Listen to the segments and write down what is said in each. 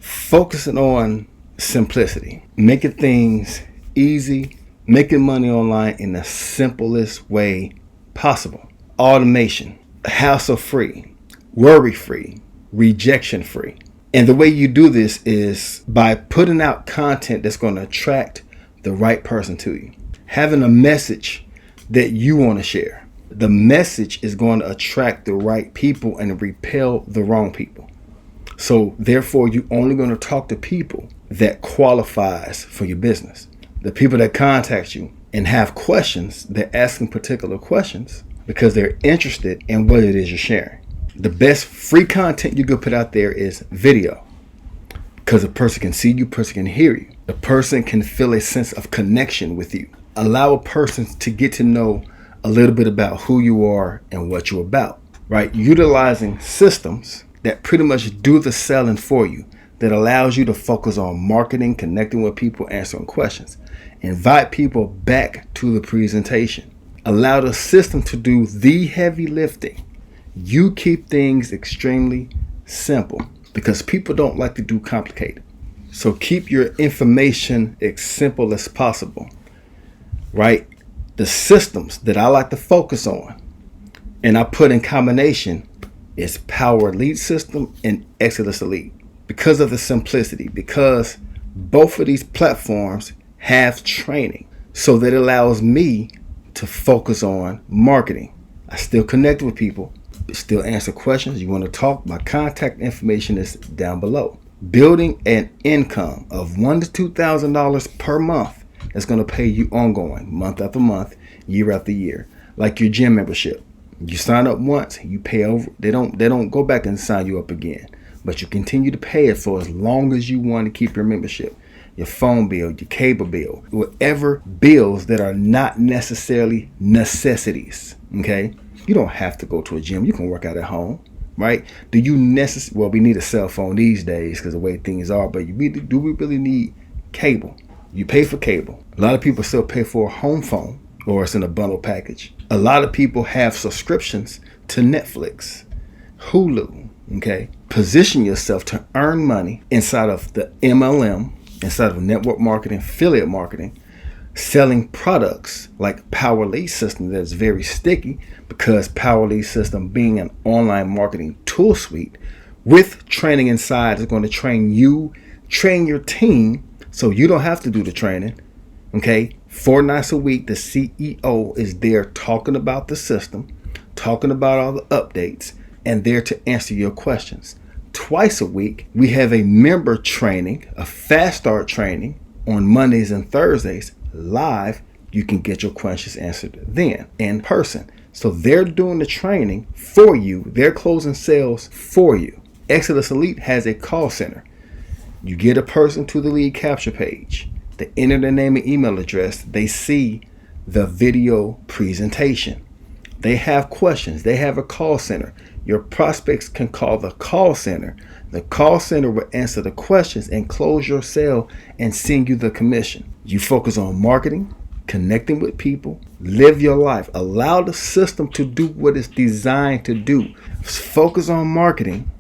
focusing on simplicity, making things easy, making money online in the simplest way possible. Automation, hassle-free, worry-free, rejection-free. And the way you do this is by putting out content that's going to attract the right person to you. Having a message that you want to share. The message is going to attract the right people and repel the wrong people. So therefore, you're only going to talk to people that qualifies for your business. The people that contact you and have questions, they're asking particular questions because they're interested in what it is you're sharing. The best free content you could put out there is video, because a person can see you, a person can hear you. The person can feel a sense of connection with you. Allow a person to get to know a little bit about who you are and what you're about, right? Utilizing systems that pretty much do the selling for you, that allows you to focus on marketing, connecting with people, answering questions. Invite people back to the presentation. Allow the system to do the heavy lifting. You keep things extremely simple because people don't like to do complicated. So keep your information as simple as possible, right? The systems that I like to focus on and I put in combination is Power Elite System and Excellence Elite, because of the simplicity, because both of these platforms have training. So that allows me to focus on marketing. I still connect with people, still answer questions. You want to talk, my contact information is down below. Building an income of $1,000 to $2,000 per month that's going to pay you ongoing, month after month, year after year, like your gym membership. You sign up once, you pay over. They don't go back and sign you up again, but you continue to pay it for as long as you want to keep your membership, your phone bill, your cable bill, whatever bills that are not necessarily necessities. Okay, you don't have to go to a gym. You can work out at home, right? Do you well, we need a cell phone these days because the way things are, but do we really need cable? You pay for cable. A lot of people still pay for a home phone, or it's in a bundle package. A lot of people have subscriptions to Netflix, Hulu, okay? Position yourself to earn money inside of the MLM, inside of network marketing, affiliate marketing, selling products like Power Lead System that's very sticky, because Power Lead System being an online marketing tool suite with training inside is going to train you, train your team, so you don't have to do the training, okay? 4 nights a week, the CEO is there talking about the system, talking about all the updates, and there to answer your questions. Twice a week, we have a member training, a fast start training on Mondays and Thursdays, live. You can get your questions answered then in person. So they're doing the training for you. They're closing sales for you. Excellence Elite has a call center. You get a person to the lead capture page. They enter their name and email address. They see the video presentation. They have questions. They have a call center. Your prospects can call the call center. The call center will answer the questions and close your sale and send you the commission. You focus on marketing, connecting with people, live your life. Allow the system to do what it's designed to do. Focus on marketing.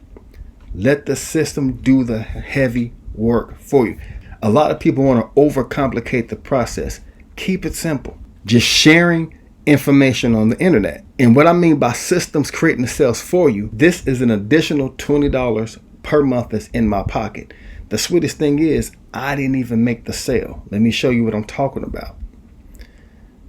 Let the system do the heavy work for you. A lot of people want to overcomplicate the process. Keep it simple. Just sharing information on the internet. And what I mean by systems creating the sales for you, this is an additional $20 per month that's in my pocket. The sweetest thing is, I didn't even make the sale. Let me show you what I'm talking about.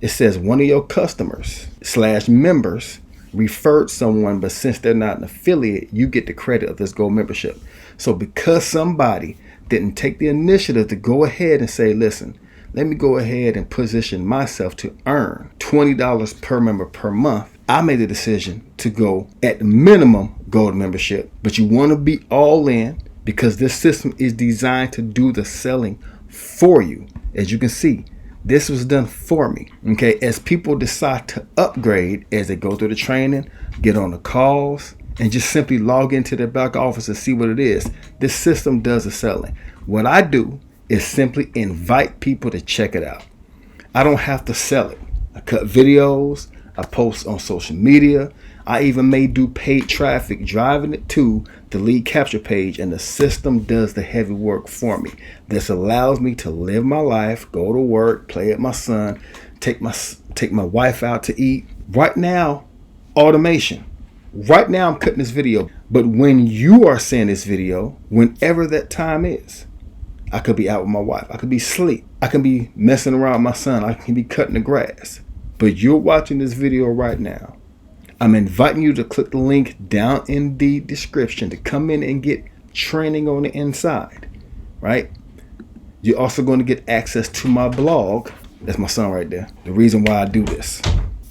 It says one of your customers / members referred someone, but since they're not an affiliate, you get the credit of this gold membership. So because somebody didn't take the initiative to go ahead and say, listen, let me go ahead and position myself to earn $20 per member per month, I made the decision to go at the minimum gold membership. But you want to be all in, because this system is designed to do the selling for you. As you can see, this was done for me. Okay, as people decide to upgrade as they go through the training, get on the calls, and just simply log into their back office and see what it is, this system does the selling. What I do is simply invite people to check it out. I don't have to sell it. I cut videos, I post on social media, I even may do paid traffic, driving it to the lead capture page, and the system does the heavy work for me. This allows me to live my life, go to work, play with my son, take my wife out to eat. Right now, automation. Right now I'm cutting this video, but when you are seeing this video, whenever that time is, I could be out with my wife, I could be asleep, I can be messing around with my son, I can be cutting the grass. But you're watching this video right now. I'm inviting you to click the link down in the description to come in and get training on the inside, right? You're also going to get access to my blog. That's my son right there. The reason why I do this.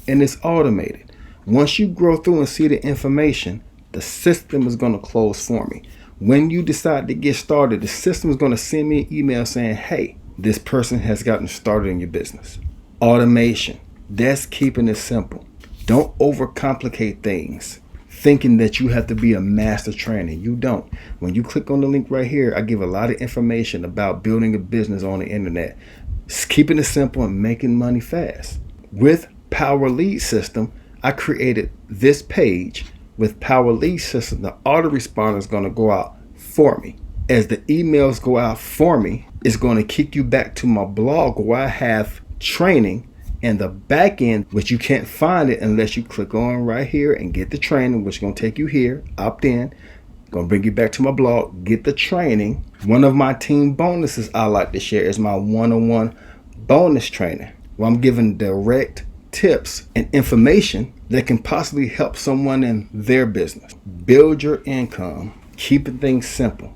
And it's automated. Once you grow through and see the information, the system is going to close for me. When you decide to get started, the system is going to send me an email saying, hey, this person has gotten started in your business. Automation. That's keeping it simple. Don't overcomplicate things, thinking that you have to be a master trainer. You don't. When you click on the link right here, I give a lot of information about building a business on the internet. It's keeping it simple and making money fast. With Power Lead System, I created this page. With Power Lead System, the autoresponder is going to go out for me. As the emails go out for me, it's going to kick you back to my blog where I have training and the back end, which you can't find it unless you click on right here and get the training, which is going to take you here, opt in, going to bring you back to my blog, get the training. One of my team bonuses I like to share is my one-on-one bonus training, where I'm giving direct tips and information that can possibly help someone in their business. Build your income, keeping things simple.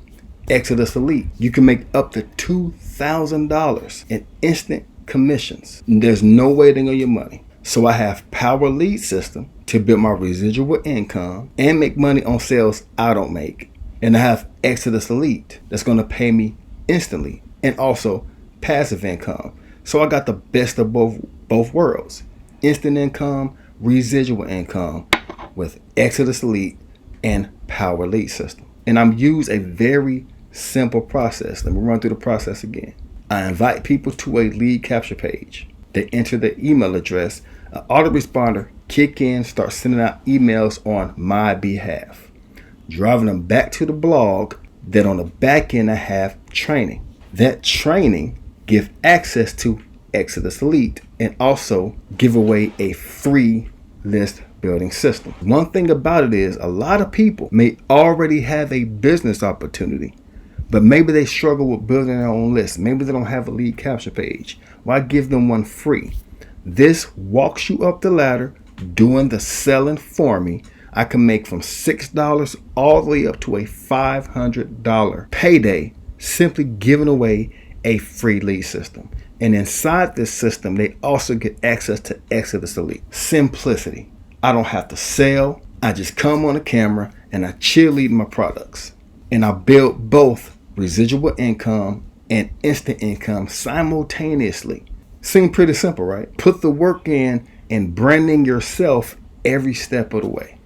Exodus Elite, you can make up to $2,000 in instant commissions. There's no waiting on your money. So I have Power Lead System to build my residual income and make money on sales I don't make. And I have Exodus Elite that's going to pay me instantly and also passive income. So I got the best of both worlds. Instant income, residual income with Exodus Elite and Power Lead System. And I'm use a very simple process. Let me run through the process again. I invite people to a lead capture page. They enter their email address. An autoresponder kick in, start sending out emails on my behalf, driving them back to the blog. Then on the back end, I have training. That training give access to Exodus Elite and also give away a free list building system. One thing about it is a lot of people may already have a business opportunity, but maybe they struggle with building their own list. Maybe they don't have a lead capture page. Well, I give them one free. This walks you up the ladder, doing the selling for me. I can make from $6 all the way up to a $500 payday simply giving away a free lead system. And inside this system, they also get access to Exodus Elite. Simplicity. I don't have to sell. I just come on the camera and I cheerlead my products. And I build both residual income and instant income simultaneously. Seems pretty simple, right? Put the work in and branding yourself every step of the way.